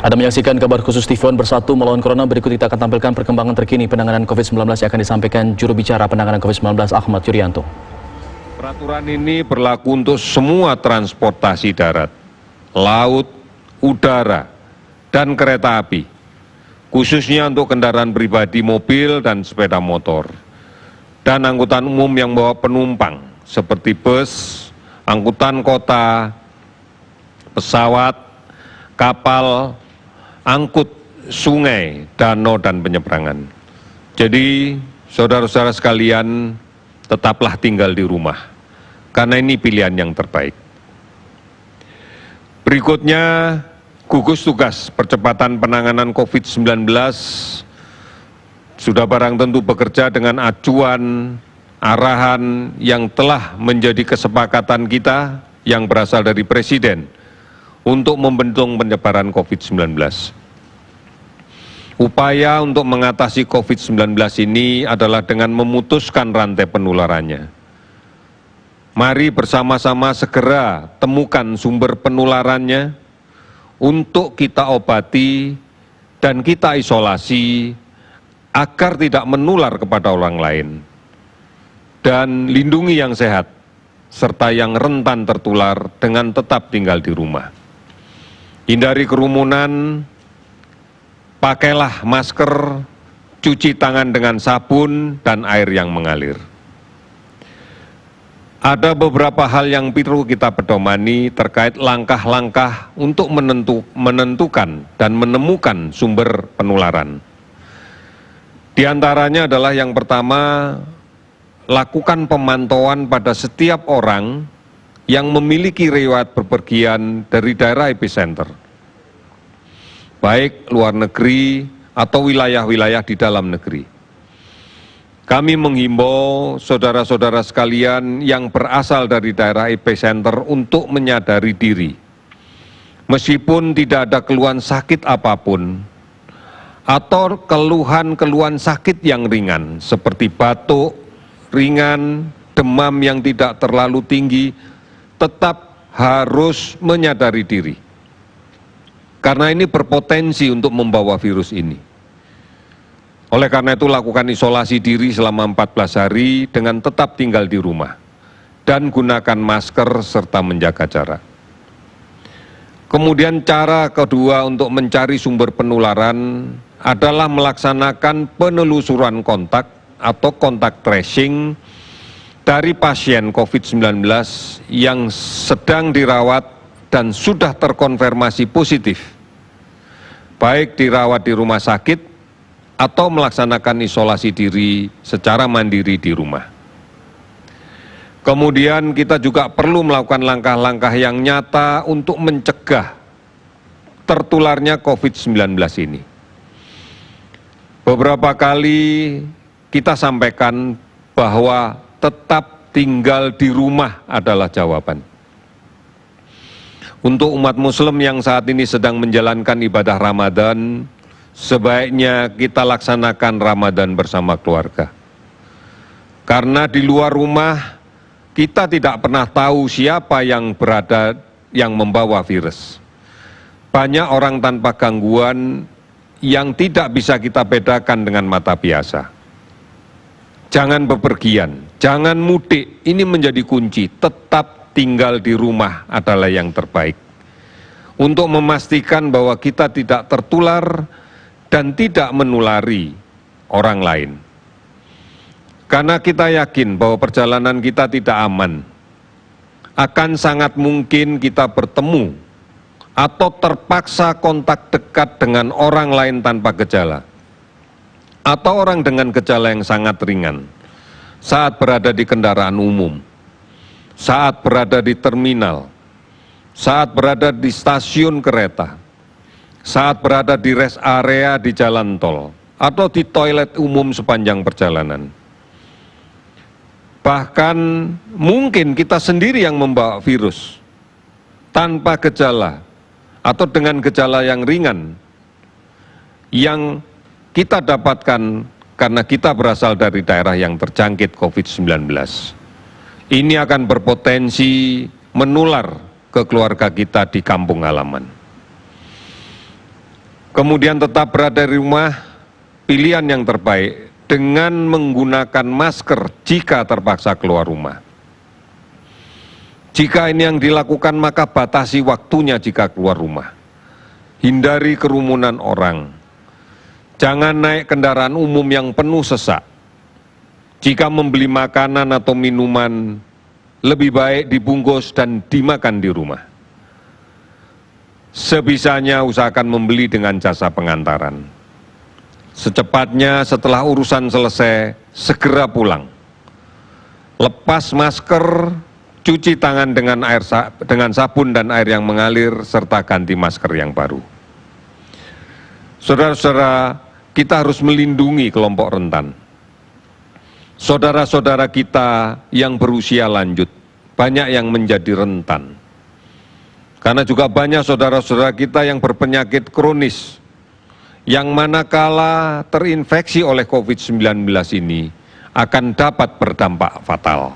Anda menyaksikan kabar khusus TV One Bersatu Melawan Corona. Berikut kita akan tampilkan perkembangan terkini penanganan COVID-19 yang akan disampaikan juru bicara penanganan COVID-19 Ahmad Yuryanto. Peraturan ini berlaku untuk semua transportasi darat, laut, udara, dan kereta api, khususnya untuk kendaraan pribadi, mobil, dan sepeda motor, dan angkutan umum yang membawa penumpang seperti bus, angkutan kota, pesawat, kapal, angkut sungai, danau, dan penyeberangan. Jadi, saudara-saudara sekalian, tetaplah tinggal di rumah, karena ini pilihan yang terbaik. Berikutnya, gugus tugas percepatan penanganan COVID-19 sudah barang tentu bekerja dengan acuan, arahan yang telah menjadi kesepakatan kita yang berasal dari Presiden untuk membendung penyebaran COVID-19. Upaya untuk mengatasi COVID-19 ini adalah dengan memutuskan rantai penularannya. Mari bersama-sama segera temukan sumber penularannya untuk kita obati dan kita isolasi agar tidak menular kepada orang lain. Dan lindungi yang sehat serta yang rentan tertular dengan tetap tinggal di rumah. Hindari kerumunan, pakailah masker, cuci tangan dengan sabun dan air yang mengalir. Ada beberapa hal yang perlu kita pedomani terkait langkah-langkah untuk menentukan dan menemukan sumber penularan. Di antaranya adalah yang pertama, lakukan pemantauan pada setiap orang yang memiliki riwayat bepergian dari daerah epicenter, baik luar negeri atau wilayah-wilayah di dalam negeri. Kami menghimbau saudara-saudara sekalian yang berasal dari daerah epicenter untuk menyadari diri. Meskipun tidak ada keluhan sakit apapun, atau keluhan-keluhan sakit yang ringan, seperti batuk ringan, demam yang tidak terlalu tinggi, tetap harus menyadari diri. Karena ini berpotensi untuk membawa virus ini. Oleh karena itu lakukan isolasi diri selama 14 hari dengan tetap tinggal di rumah. Dan gunakan masker serta menjaga jarak. Kemudian cara kedua untuk mencari sumber penularan adalah melaksanakan penelusuran kontak atau kontak tracing dari pasien COVID-19 yang sedang dirawat dan sudah terkonfirmasi positif, baik dirawat di rumah sakit atau melaksanakan isolasi diri secara mandiri di rumah. Kemudian kita juga perlu melakukan langkah-langkah yang nyata untuk mencegah tertularnya COVID-19 ini. Beberapa kali kita sampaikan bahwa tetap tinggal di rumah adalah jawaban. Untuk umat Muslim yang saat ini sedang menjalankan ibadah Ramadan, sebaiknya kita laksanakan Ramadan bersama keluarga. Karena di luar rumah, kita tidak pernah tahu siapa yang berada yang membawa virus. Banyak orang tanpa gangguan yang tidak bisa kita bedakan dengan mata biasa. Jangan bepergian, jangan mudik, ini menjadi kunci. Tetap tinggal di rumah adalah yang terbaik. Untuk memastikan bahwa kita tidak tertular dan tidak menulari orang lain. Karena kita yakin bahwa perjalanan kita tidak aman, akan sangat mungkin kita bertemu atau terpaksa kontak dekat dengan orang lain tanpa gejala, atau orang dengan gejala yang sangat ringan, saat berada di kendaraan umum, saat berada di terminal, saat berada di stasiun kereta, saat berada di rest area di jalan tol, atau di toilet umum sepanjang perjalanan. Bahkan mungkin kita sendiri yang membawa virus, tanpa gejala, atau dengan gejala yang ringan, yang kita dapatkan karena kita berasal dari daerah yang terjangkit COVID-19. Ini akan berpotensi menular ke keluarga kita di kampung halaman. Kemudian tetap berada di rumah, pilihan yang terbaik dengan menggunakan masker jika terpaksa keluar rumah. Jika ini yang dilakukan, maka batasi waktunya jika keluar rumah. Hindari kerumunan orang. Jangan naik kendaraan umum yang penuh sesak. Jika membeli makanan atau minuman, lebih baik dibungkus dan dimakan di rumah. Sebisanya usahakan membeli dengan jasa pengantaran. Secepatnya setelah urusan selesai, segera pulang. Lepas masker, cuci tangan dengan sabun dan air yang mengalir, serta ganti masker yang baru. Saudara-saudara, kita harus melindungi kelompok rentan. Saudara-saudara kita yang berusia lanjut, banyak yang menjadi rentan. Karena juga banyak saudara-saudara kita yang berpenyakit kronis, yang manakala terinfeksi oleh COVID-19 ini akan dapat berdampak fatal.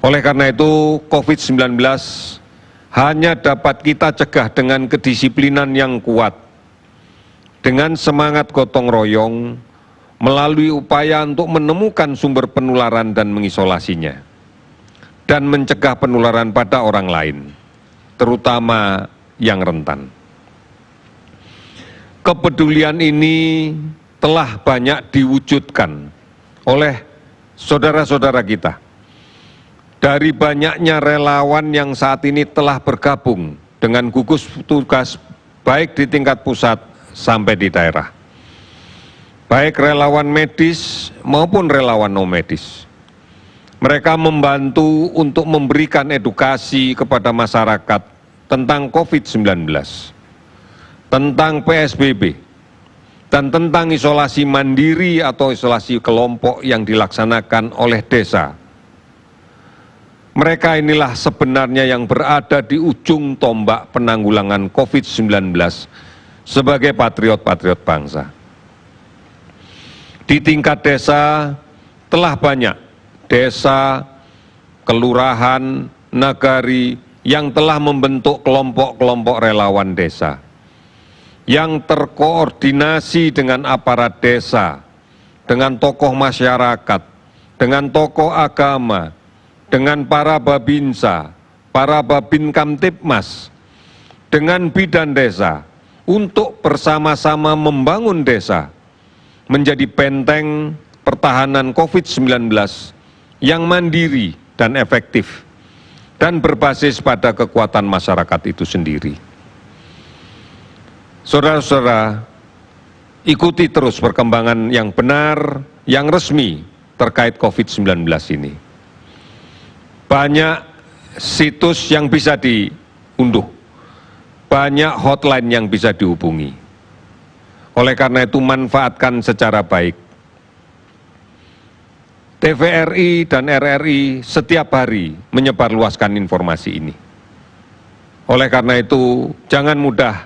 Oleh karena itu, COVID-19 hanya dapat kita cegah dengan kedisiplinan yang kuat, dengan semangat gotong royong, melalui upaya untuk menemukan sumber penularan dan mengisolasinya, dan mencegah penularan pada orang lain, terutama yang rentan. Kepedulian ini telah banyak diwujudkan oleh saudara-saudara kita. Dari banyaknya relawan yang saat ini telah bergabung dengan gugus tugas baik di tingkat pusat sampai di daerah. Baik relawan medis maupun relawan non-medis. Mereka membantu untuk memberikan edukasi kepada masyarakat tentang COVID-19, tentang PSBB, dan tentang isolasi mandiri atau isolasi kelompok yang dilaksanakan oleh desa. Mereka inilah sebenarnya yang berada di ujung tombak penanggulangan COVID-19 sebagai patriot-patriot bangsa. Di tingkat desa telah banyak desa, kelurahan, nagari yang telah membentuk kelompok-kelompok relawan desa yang terkoordinasi dengan aparat desa, dengan tokoh masyarakat, dengan tokoh agama, dengan para babinsa, para babin kamtipmas, dengan bidan desa, untuk bersama-sama membangun desa menjadi benteng pertahanan COVID-19 yang mandiri dan efektif dan berbasis pada kekuatan masyarakat itu sendiri. Saudara-saudara, ikuti terus perkembangan yang benar, yang resmi terkait COVID-19 ini. Banyak situs yang bisa diunduh, banyak hotline yang bisa dihubungi. Oleh karena itu, manfaatkan secara baik. TVRI dan RRI setiap hari menyebarluaskan informasi ini. Oleh karena itu, jangan mudah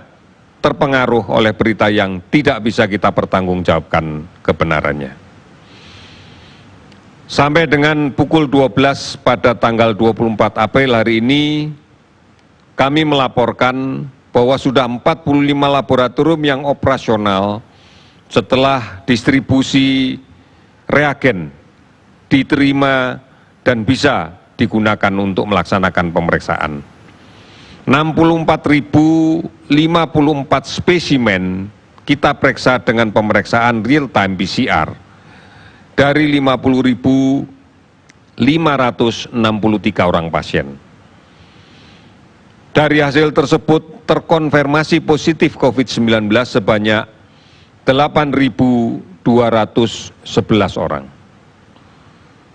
terpengaruh oleh berita yang tidak bisa kita pertanggungjawabkan kebenarannya. Sampai dengan pukul 12 pada tanggal 24 April hari ini, kami melaporkan bahwa sudah 45 laboratorium yang operasional setelah distribusi reagen diterima dan bisa digunakan untuk melaksanakan pemeriksaan. 64.054 spesimen kita periksa dengan pemeriksaan real-time PCR dari 50.563 orang pasien. Dari hasil tersebut terkonfirmasi positif COVID-19 sebanyak 8.211 orang.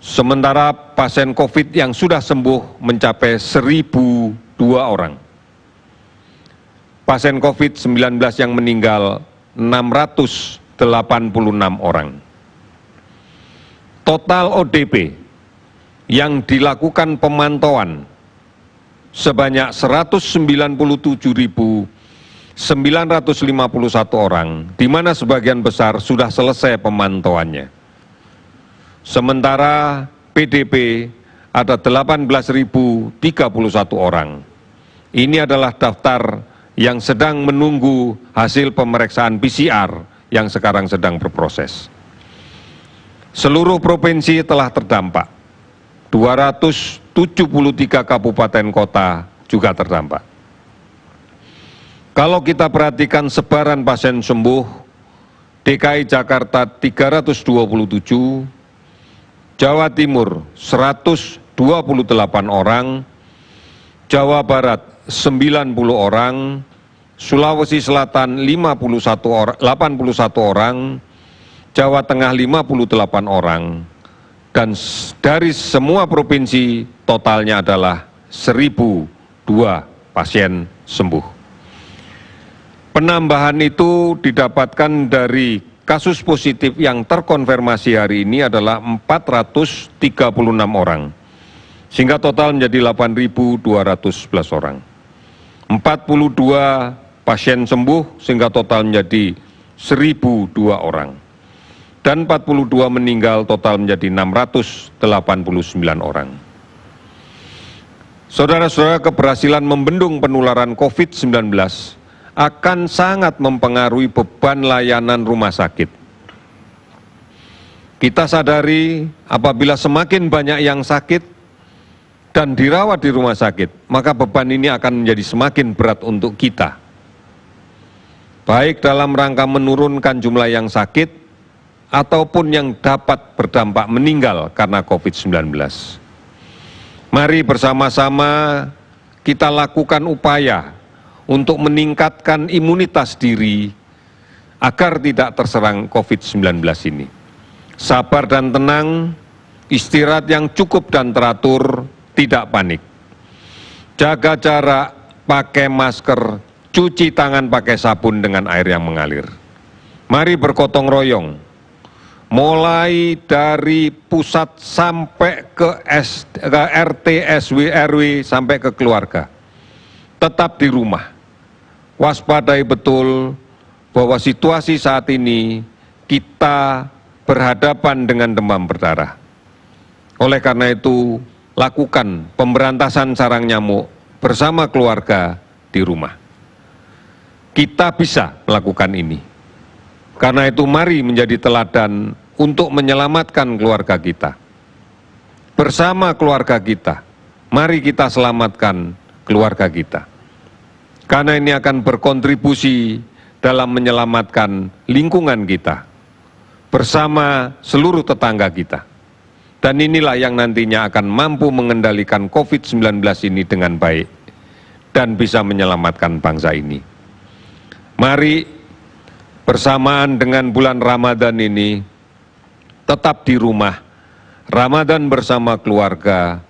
Sementara pasien COVID yang sudah sembuh mencapai 1.002 orang. Pasien COVID-19 yang meninggal 686 orang. Total ODP yang dilakukan pemantauan sebanyak 197.951 orang, di mana sebagian besar sudah selesai pemantauannya. Sementara PDP ada 18.031 orang. Ini adalah daftar yang sedang menunggu hasil pemeriksaan PCR yang sekarang sedang berproses. Seluruh provinsi telah terdampak, 273 kabupaten kota juga terdampak. Kalau kita perhatikan sebaran pasien sembuh, DKI Jakarta 327, Jawa Timur 128 orang, Jawa Barat 90 orang, Sulawesi Selatan 81 orang, Jawa Tengah 58 orang, dan dari semua provinsi totalnya adalah 1.002 pasien sembuh. Penambahan itu didapatkan dari kasus positif yang terkonfirmasi hari ini adalah 436 orang, sehingga total menjadi 8.211 orang. 42 pasien sembuh sehingga total menjadi 1.002 orang. Dan 42 meninggal total menjadi 689 orang. Saudara-saudara, keberhasilan membendung penularan COVID-19 akan sangat mempengaruhi beban layanan rumah sakit. Kita sadari apabila semakin banyak yang sakit dan dirawat di rumah sakit, maka beban ini akan menjadi semakin berat untuk kita. Baik dalam rangka menurunkan jumlah yang sakit, ataupun yang dapat berdampak meninggal karena COVID-19. Mari bersama-sama kita lakukan upaya untuk meningkatkan imunitas diri agar tidak terserang COVID-19 ini. Sabar dan tenang, istirahat yang cukup dan teratur, tidak panik. Jaga jarak, pakai masker, cuci tangan pakai sabun dengan air yang mengalir. Mari bergotong royong, mulai dari pusat sampai ke RT, SW, RW, sampai ke keluarga. Tetap di rumah. Waspadai betul bahwa situasi saat ini kita berhadapan dengan demam berdarah. Oleh karena itu, lakukan pemberantasan sarang nyamuk bersama keluarga di rumah. Kita bisa melakukan ini. Karena itu mari menjadi teladan untuk menyelamatkan keluarga kita. Bersama keluarga kita, mari kita selamatkan keluarga kita. Karena ini akan berkontribusi dalam menyelamatkan lingkungan kita, bersama seluruh tetangga kita. Dan inilah yang nantinya akan mampu mengendalikan COVID-19 ini dengan baik dan bisa menyelamatkan bangsa ini. Mari bersamaan dengan bulan Ramadan ini, tetap di rumah, Ramadan bersama keluarga,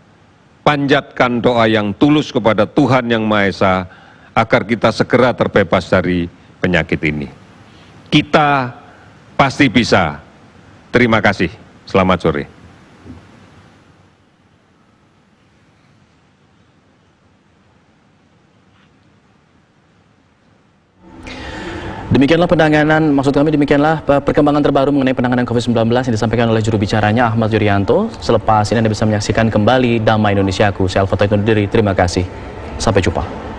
panjatkan doa yang tulus kepada Tuhan Yang Maha Esa, agar kita segera terbebas dari penyakit ini. Kita pasti bisa. Terima kasih. Selamat sore. Demikianlah demikianlah perkembangan terbaru mengenai penanganan COVID-19 yang disampaikan oleh juru bicaranya Ahmad Yuryanto. Selepas ini Anda bisa menyaksikan kembali Damai Indonesiaku. Saya Alfa Taitun diri, terima kasih. Sampai jumpa.